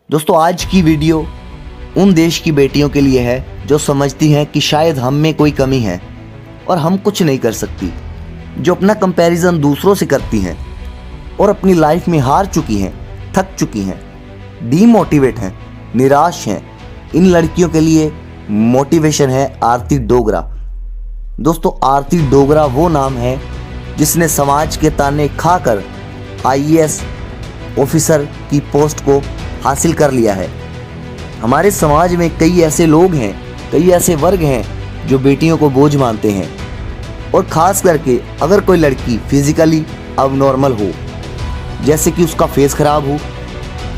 दोस्तों आज की वीडियो उन देश की बेटियों के लिए है जो समझती हैं कि शायद हम में कोई कमी है और हम कुछ नहीं कर सकती, जो अपना कंपैरिजन दूसरों से करती हैं और अपनी लाइफ में हार चुकी हैं, थक चुकी हैं, डीमोटिवेट हैं, निराश हैं। इन लड़कियों के लिए मोटिवेशन है आरती डोगरा। दोस्तों आरती डोगरा वो नाम है जिसने समाज के ताने खाकर आईएएस ऑफिसर की पोस्ट को हासिल कर लिया है। हमारे समाज में कई ऐसे लोग हैं, कई ऐसे वर्ग हैं जो बेटियों को बोझ मानते हैं, और ख़ास करके अगर कोई लड़की फिजिकली अबनॉर्मल हो, जैसे कि उसका फेस खराब हो,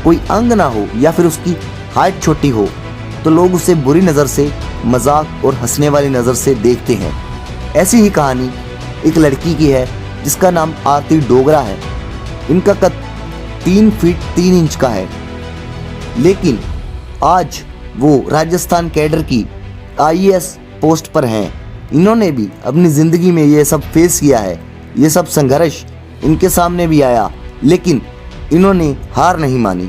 कोई अंग ना हो या फिर उसकी हाइट छोटी हो, तो लोग उसे बुरी नज़र से, मजाक और हंसने वाली नज़र से देखते हैं। ऐसी ही कहानी एक लड़की की है जिसका नाम आरती डोगरा है। इनका कद 3 फीट 3 इंच का है, लेकिन आज वो राजस्थान कैडर की आईएएस पोस्ट पर हैं। इन्होंने भी अपनी ज़िंदगी में ये सब फेस किया है, ये सब संघर्ष इनके सामने भी आया, लेकिन इन्होंने हार नहीं मानी।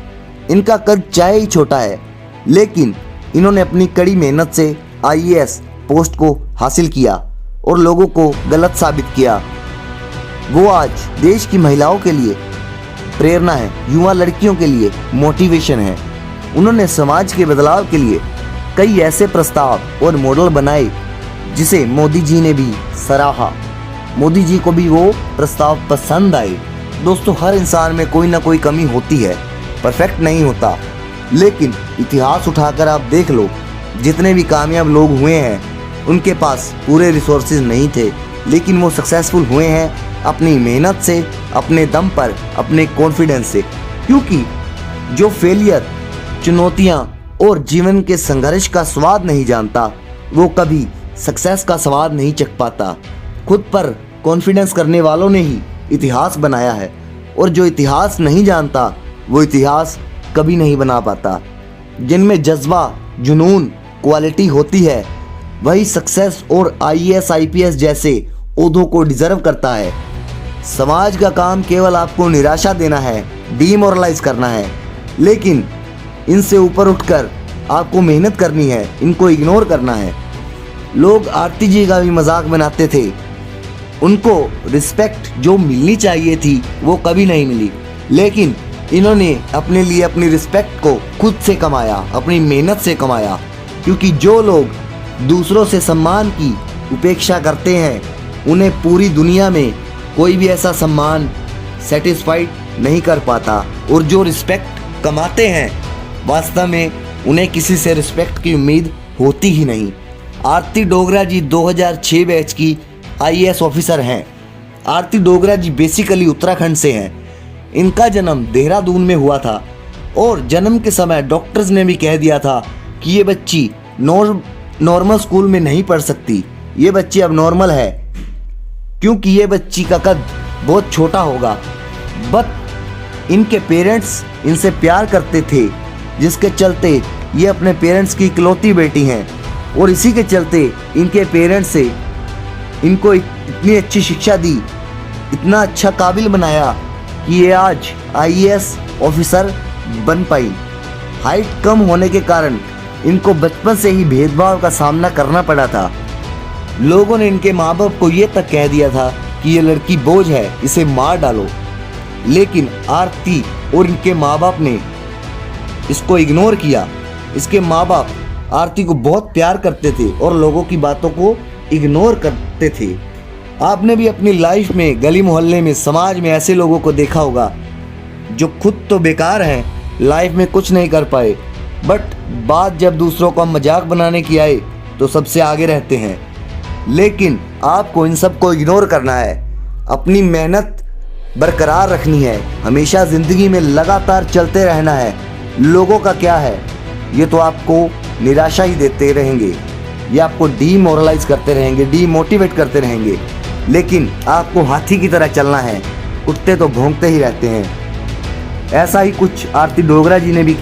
इनका कद चाहे ही छोटा है, लेकिन इन्होंने अपनी कड़ी मेहनत से आईएएस पोस्ट को हासिल किया और लोगों को गलत साबित किया। वो आज देश की महिलाओं के लिए प्रेरणा है, युवा लड़कियों के लिए मोटिवेशन है। उन्होंने समाज के बदलाव के लिए कई ऐसे प्रस्ताव और मॉडल बनाए जिसे मोदी जी ने भी सराहा। मोदी जी को भी वो प्रस्ताव पसंद आए। दोस्तों हर इंसान में कोई ना कोई कमी होती है, परफेक्ट नहीं होता, लेकिन इतिहास उठाकर आप देख लो, जितने भी कामयाब लोग हुए हैं उनके पास पूरे रिसोर्सेज नहीं थे, लेकिन वो सक्सेसफुल हुए हैं अपनी मेहनत से, अपने दम पर, अपने कॉन्फिडेंस से। क्योंकि जो फेलियर, चुनौतियाँ और जीवन के संघर्ष का स्वाद नहीं जानता, वो कभी सक्सेस का स्वाद नहीं चख पाता। खुद पर कॉन्फिडेंस करने वालों ने ही इतिहास बनाया है, और जो इतिहास नहीं जानता वो इतिहास कभी नहीं बना पाता। जिनमें जज्बा, जुनून, क्वालिटी होती है, वही सक्सेस और आईएएस आईपीएस जैसे ओहदों को डिजर्व करता है। समाज का काम केवल आपको निराशा देना है, डीमोरलाइज करना है, लेकिन इनसे ऊपर उठकर आपको मेहनत करनी है, इनको इग्नोर करना है। लोग आरती जी का भी मजाक बनाते थे, उनको रिस्पेक्ट जो मिलनी चाहिए थी वो कभी नहीं मिली, लेकिन इन्होंने अपने लिए अपनी रिस्पेक्ट को खुद से कमाया, अपनी मेहनत से कमाया। क्योंकि जो लोग दूसरों से सम्मान की उपेक्षा करते हैं, उन्हें पूरी दुनिया में कोई भी ऐसा सम्मान सेटिस्फाइड नहीं कर पाता, और जो रिस्पेक्ट कमाते हैं वास्तव में उन्हें किसी से रिस्पेक्ट की उम्मीद होती ही नहीं। आरती डोगरा जी 2006 बैच की आईएएस ऑफिसर हैं। आरती डोगरा जी बेसिकली उत्तराखंड से हैं। इनका जन्म देहरादून में हुआ था, और जन्म के समय डॉक्टर्स ने भी कह दिया था कि ये बच्ची नॉर्मल स्कूल में नहीं पढ़ सकती, ये बच्ची अब नॉर्मल है, क्योंकि ये बच्ची का कद बहुत छोटा होगा। बट इनके पेरेंट्स इनसे प्यार करते थे, जिसके चलते ये अपने पेरेंट्स की इकलौती बेटी हैं, और इसी के चलते इनके पेरेंट्स से इनको इतनी अच्छी शिक्षा दी, इतना अच्छा काबिल बनाया कि ये आज आईएएस ऑफिसर बन पाई। हाइट कम होने के कारण इनको बचपन से ही भेदभाव का सामना करना पड़ा था। लोगों ने इनके माँ बाप को ये तक कह दिया था कि ये लड़की बोझ है, इसे मार डालो, लेकिन आरती और इनके माँ बाप ने इसको इग्नोर किया। इसके माँ बाप आरती को बहुत प्यार करते थे और लोगों की बातों को इग्नोर करते थे। आपने भी अपनी लाइफ में गली मोहल्ले में, समाज में ऐसे लोगों को देखा होगा जो खुद तो बेकार हैं, लाइफ में कुछ नहीं कर पाए, बट बात जब दूसरों को मजाक बनाने की आए तो सबसे आगे रहते हैं। लेकिन आपको इन सब को इग्नोर करना है, अपनी मेहनत बरकरार रखनी है, हमेशा ज़िंदगी में लगातार चलते रहना है। लोगों का क्या है, ये तो आपको निराशा ही देते रहेंगे, ये आपको डीमोरलाइज करते रहेंगे, डीमोटिवेट करते रहेंगे, लेकिन आपको हाथी की तरह चलना है, कुत्ते तो भौंकते ही रहते हैं। ऐसा ही कुछ आरती डोगरा जी ने भी किया।